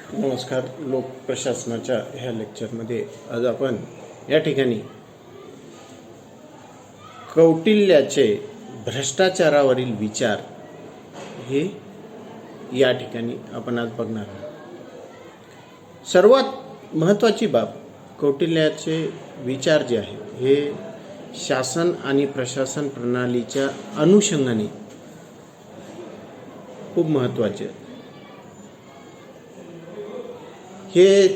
नमस्कार. लोक प्रशासनाच्या ह्या लेक्चरमध्ये आज आपण या ठिकाणी कौटिल्याचे भ्रष्टाचारावरील विचार हे या ठिकाणी आपण आज बघणार आहोत. सर्वात महत्त्वाची बाब, कौटिल्याचे विचार जे आहे हे शासन आणि प्रशासन प्रणालीच्या अनुषंगाने खूप महत्त्वाचे आहेत. हे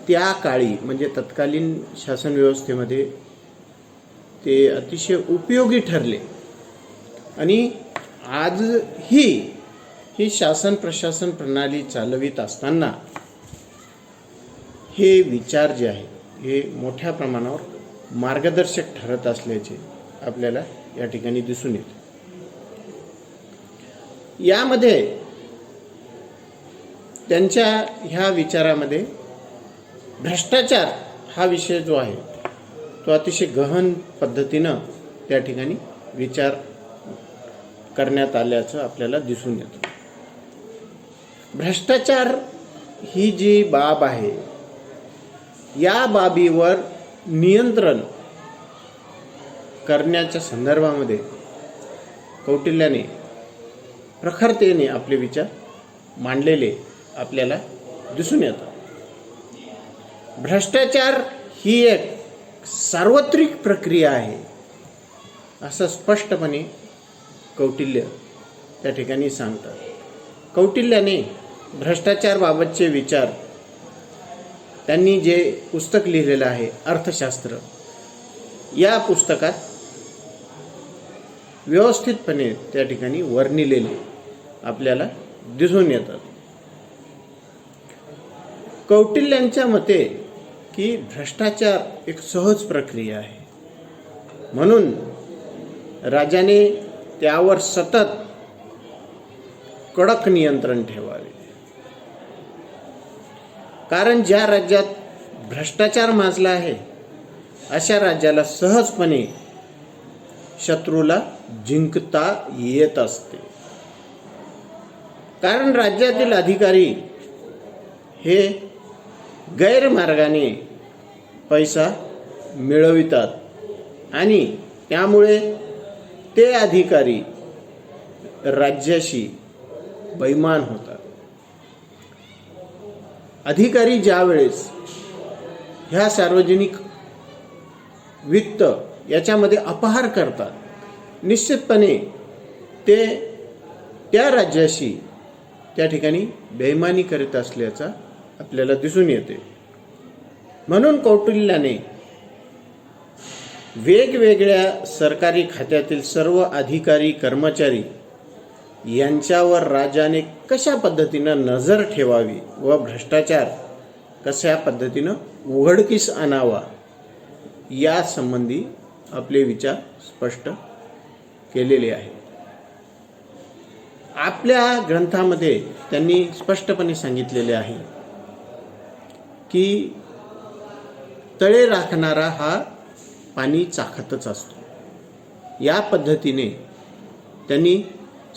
त्या काळी म्हणजे तत्कालीन शासन व्यवस्थेमध्ये ते अतिशय उपयोगी ठरले आणि ही शासन प्रशासन प्रणाली चालवित असताना हे विचार जे आहे हे मोठ्या प्रमाणावर मार्गदर्शक ठरत असल्याचे आपल्याला या ठिकाणी दिसून येते. यामध्ये त्यांच्या ह्या विचारामध्ये भ्रष्टाचार हा विषय जो आहे तो अतिशय गहन पद्धतीनं त्या ठिकाणी विचार करण्यात आल्याचं आपल्याला दिसून येतं. भ्रष्टाचार ही जी बाब आहे या बाबीवर नियंत्रण करण्याच्या संदर्भामध्ये कौटिल्याने प्रखरतेने आपले विचार मांडलेले आपल्याला दिसून येतं. भ्रष्टाचार ही एक सार्वत्रिक प्रक्रिया आहे असं स्पष्टपणे कौटिल्य त्या ठिकाणी सांगतात. कौटिल्याने भ्रष्टाचारबाबतचे विचार त्यांनी जे पुस्तक लिहिलेलं आहे अर्थशास्त्र, या पुस्तकात व्यवस्थितपणे त्या ठिकाणी वर्णिलेले आपल्याला दिसून येतात. कौटिल्यांच्या मते की भ्रष्टाचार एक सहज प्रक्रिया आहे, म्हणून राजाने त्यावर सतत कडक नियंत्रण ठेवावे. कारण ज्या राज्यात भ्रष्टाचार माजला आहे अशा राज्याला सहजपणे शत्रूला जिंकता येत असते. कारण राज्यातील अधिकारी हे गैरमार्गाने पैसा मिळवितात आणि त्यामुळे ते अधिकारी राज्याशी बैमान होतात. अधिकारी ज्यावेळेस ह्या सार्वजनिक वित्त याच्यामध्ये अपहार करतात, निश्चितपणे ते त्या राज्याशी त्या ठिकाणी बेईमानी करीत असल्याचा आपल्याला दिसून येते. म्हणून कौटिल्याने वेगवेगळ्या सरकारी खात्यातील सर्व अधिकारी कर्मचारी यांच्यावर राजाने कशा पद्धतीनं नजर ठेवावी व भ्रष्टाचार कशा पद्धतीनं उघडकीस आणावा या संबंधी आपले विचार स्पष्ट केलेले आहे. आपल्या ग्रंथामध्ये त्यांनी स्पष्टपणे सांगितलेले आहे की तळे राखणारा हा पाणी चाखतच असतो. या पद्धतीने त्यांनी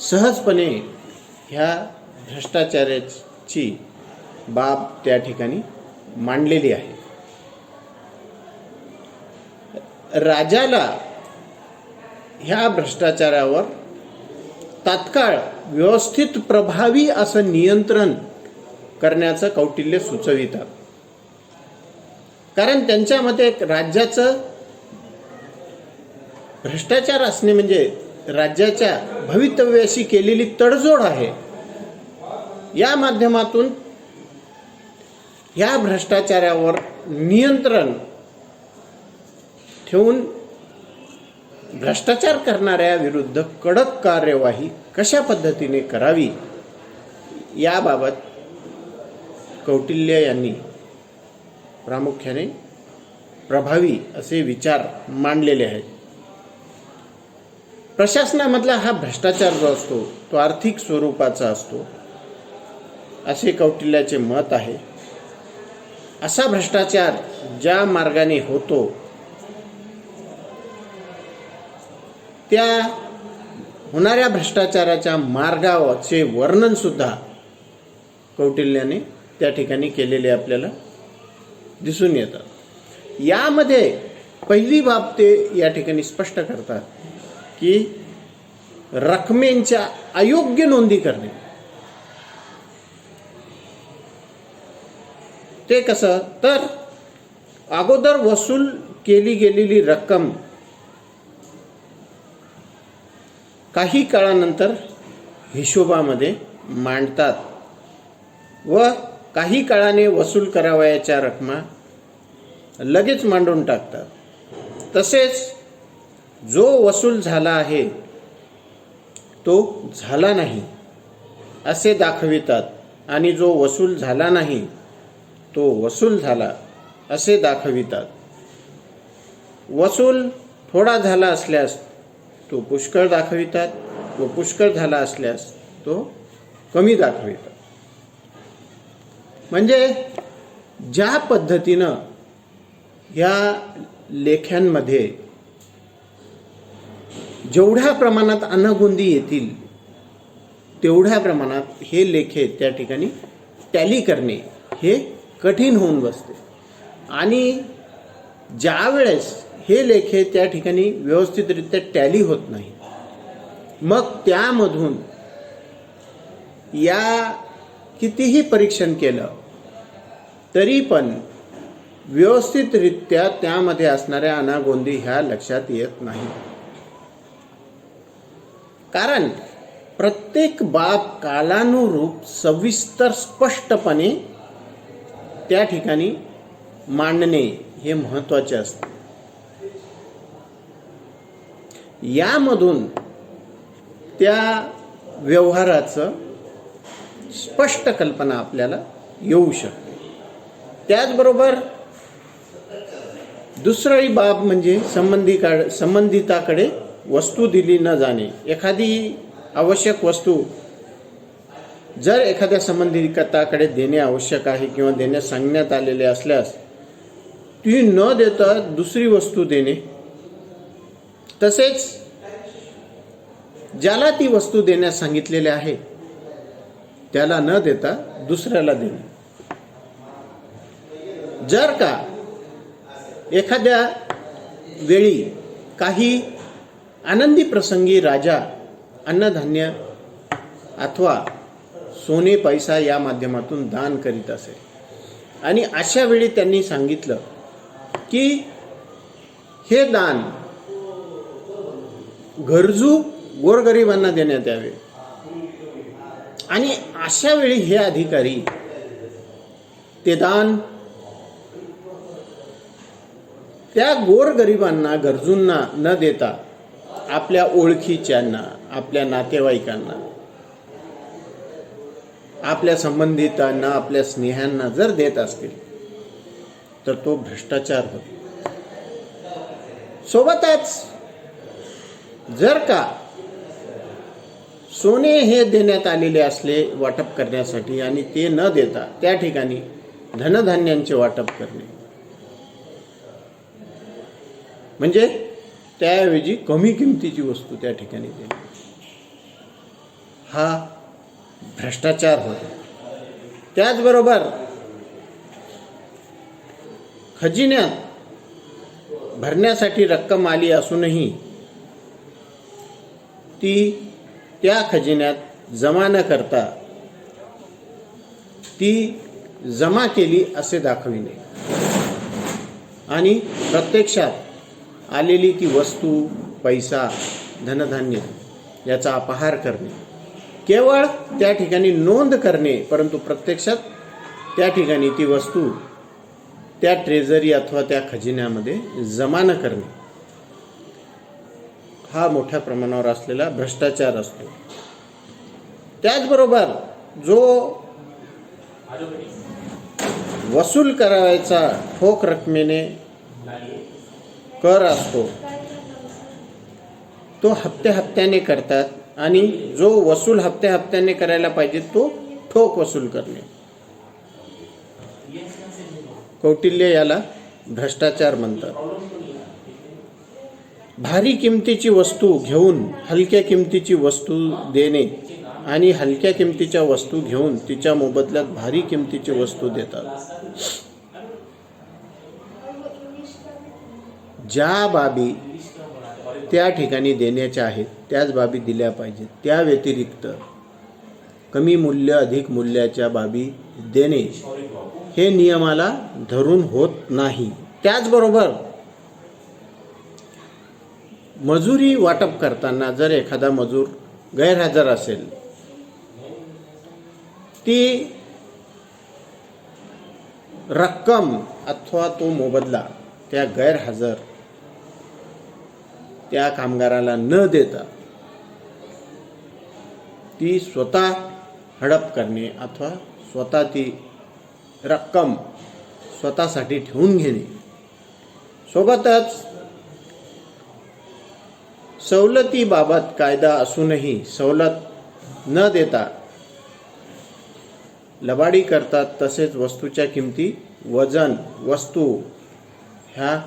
सहजपणे ह्या भ्रष्टाचाराची बाब त्या ठिकाणी मांडलेली आहे. राजाला ह्या भ्रष्टाचारावर तात्काळ व्यवस्थित प्रभावी असं नियंत्रण करण्याचं कौटिल्य सुचवितात. कारण त्यांच्या मते राज्याचं भ्रष्टाचार असणे म्हणजे राज्याच्या भवितव्याशी केलेली तडजोड आहे. या माध्यमातून ह्या भ्रष्टाचारावर नियंत्रण ठेवून भ्रष्टाचार करणाऱ्या विरुद्ध कडक कार्यवाही कशा पद्धतीने करावी याबाबत कौटिल्य यांनी प्रामुख्याने प्रभावी असे विचार मांडलेले आहेत. प्रशासनामधला हा भ्रष्टाचार जो असतो तो आर्थिक स्वरूपाचा असतो असे कौटिल्याचे मत आहे. असा भ्रष्टाचार ज्या मार्गाने होतो त्या होणाऱ्या भ्रष्टाचाराच्या मार्गाचे वर्णन सुद्धा कौटिल्याने त्या ठिकाणी केलेले आपल्याला दिसून येतात. यामध्ये पहिली बाब ते या ठिकाणी स्पष्ट करतात की रकमेच्या अयोग्य नोंदी करणे. ते कसं तर अगोदर वसूल केली गेलेली रक्कम काही काळानंतर हिशोबामध्ये मांडतात व काही काळाने वसूल करावयाच्या रकमा लगेच मांडून टाकतात. तसेच जो वसूल झाला आहे तो झाला नाही असे दाखवितात आणि जो वसूल झाला नाही तो वसूल झाला असे दाखवितात. वसूल थोडा झाला असल्यास तो पुष्कळ दाखवितात व पुष्कळ झाला असल्यास तो कमी दाखवितात. म्हणजे ज्या पद्धतीनं या लेख्यांमध्ये जेवढ्या प्रमाणात अनागोंदी येतील तेवढ्या प्रमाणात हे लेखे त्या ठिकाणी टॅली करणे हे कठीण होऊन बसते. आणि ज्या वेळेस हे लेखे त्या ठिकाणी व्यवस्थितरित्या टॅली होत नाही मग त्यामधून या कितीही परीक्षण केलं तरी पण व्यवस्थितरित्या त्यामध्ये असणाऱ्या अनागोंदी ह्या लक्षात येत नाही. कारण प्रत्येक बाब कालानुरूप सविस्तर स्पष्टपणे त्या ठिकाणी मांडणे हे महत्त्वाचे असते. यामधून त्या व्यवहाराचं स्पष्ट कल्पना आपल्याला येऊ शकते. त्याचबरोबर दुसरी बाब म्हणजे संबंधिताकडे वस्तू दिली न जाणे. एखादी आवश्यक वस्तू जर एखाद्या संबंधिताकडे देणे आवश्यक आहे किंवा देण्यास सांगण्यात आलेले असल्यास ती न देता दुसरी वस्तू देणे. तसेच ज्याला ती वस्तू देण्यास सांगितलेले आहे त्याला न देता दुसऱ्याला देणे. जर का एखाद्या वेळी काही आनंदी प्रसंगी राजा अन्नधान्य अथवा सोने पैसा या माध्यमातून दान करीत असे आणि अशा वेळी त्यांनी सांगितलं की हे दान गरजू गोरगरिबांना देण्यात यावे आणि अशा वेळी हे अधिकारी ते दान त्या गोरगरिबांना गरजूंना न देता आपल्या ओळखीच्यांना आपल्या नातेवाईकांना आपल्या संबंधितांना आपल्या स्नेहांना जर देत असतील तर तो भ्रष्टाचार होतो. सोबतच जर का सोने हे देण्यात आलेले असले वाटप करण्यासाठी आणि ते न देता त्या ठिकाणी धनधान्यांचे वाटप करणे म्हणजे त्याऐवजी कमी किमतीची वस्तू त्या ठिकाणी देणे हा भ्रष्टाचार होतो. त्याचबरोबर खजिन्यात भरण्यासाठी रक्कम आली असूनही ती त्या खजिन्यात जमा न करता ती जमा केली असे दाखविणे आणि प्रत्यक्षात आलेली ती वस्तू पैसा धनधान्य याचा अपहार करणे. केवळ त्या ठिकाणी नोंद करणे परंतु प्रत्यक्षात त्या ठिकाणी ती वस्तू त्या ट्रेझरी अथवा त्या खजिन्यामध्ये जमा न करणे हा मोठ्या प्रमाणावर असलेला भ्रष्टाचार असतो. त्याचबरोबर जो वसूल करायचा ठोक रकमेने कर असतो तो हप्त्याने करतात आणि जो वसूल हप्त्याने करायला पाहिजे तो ठोक वसूल करणे. कौटिल्य याला भ्रष्टाचार म्हणतात. भारी किमतीची वस्तू घेऊन हलक्या किमतीची वस्तू देणे आणि हलक्या किमतीच्या वस्तू घेऊन तिच्या मोबदल्यात भारी किमतीची वस्तू देतात. ज्या बाबी त्या ठिकाणी देण्याच्या आहेत त्याच बाबी दिल्या पाहिजेत. त्या व्यतिरिक्त कमी मूल्य अधिक मूल्याच्या बाबी देणे हे नियमाला धरून होत नाही. त्याचबरोबर मजुरी वाटप करताना जर एखादा मजूर गैरहजर असेल, ती रक्कम अथवा तो मोबदला त्या गैरहजर त्या कामगाराला न देता ती स्वतः हडप करणे अथवा स्वतः ती रक्कम स्वतःसाठी ठेवून घेणे. सोबतच सवलतीबाबत कायदा असूनही सवलत न देता लबाडी करतात. तसेच वस्तूच्या किमती वजन वस्तू ह्या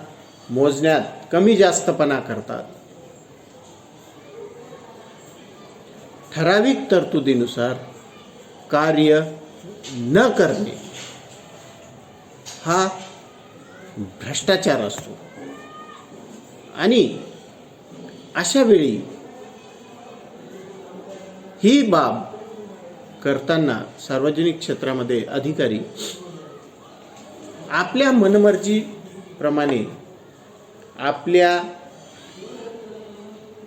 मोजण्यात कमी जास्तपणा करतात. ठराविक तरतुदीनुसार कार्य न करणे हा भ्रष्टाचार असतो. आणि अशा वेळी ही बाब करताना सार्वजनिक क्षेत्रामध्ये अधिकारी आपल्या मनमर्जीप्रमाणे आपल्या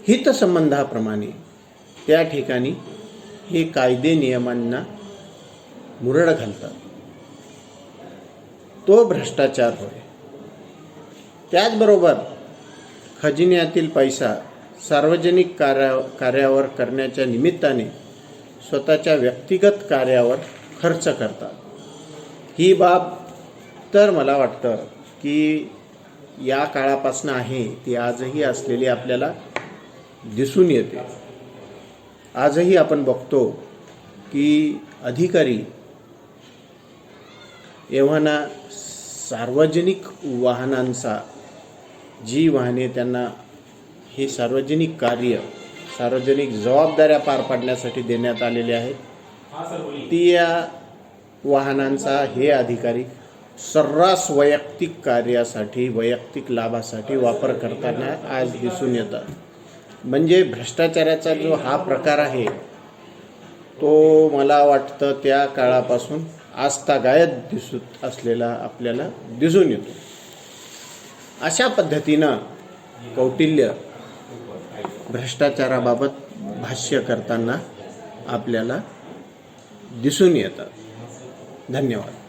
हितसंबंधाप्रमाणे त्या ठिकाणी हे कायदे नियमांना मुरड घालतात. तो भ्रष्टाचार होय. त्याचबरोबर खजिन्यातील पैसा सार्वजनिक कार्यावर करण्याच्या निमित्ताने स्वतःच्या व्यक्तिगत कार्यावर खर्च करतात. ही बाब तर मला वाटतं की या काळापासून आहे ती आजही असलेली आपल्याला दिसून येते. आजही आपण बघतो की अधिकारी एव्हाना सार्वजनिक वाहनांचा जी वाहने त्यांना हे सार्वजनिक कार्य सार्वजनिक जबाबदाऱ्या पार पाडण्यासाठी देण्यात आलेले आहेत, ती या वाहनांचा हे अधिकारी सर्रास वैयक्तिक कार्यासाठी वैयक्तिक लाभासाठी वापर करताना आज दिसून येतात. म्हणजे भ्रष्टाचाराचा जो हा प्रकार आहे तो मला वाटतं त्या काळापासून आजतागायत दिसत असलेला आपल्याला दिसून येतो. अशा पद्धतीनं कौटिल्य भ्रष्टाचाराबाबत भाष्य करताना आपल्याला दिसून येतं. धन्यवाद.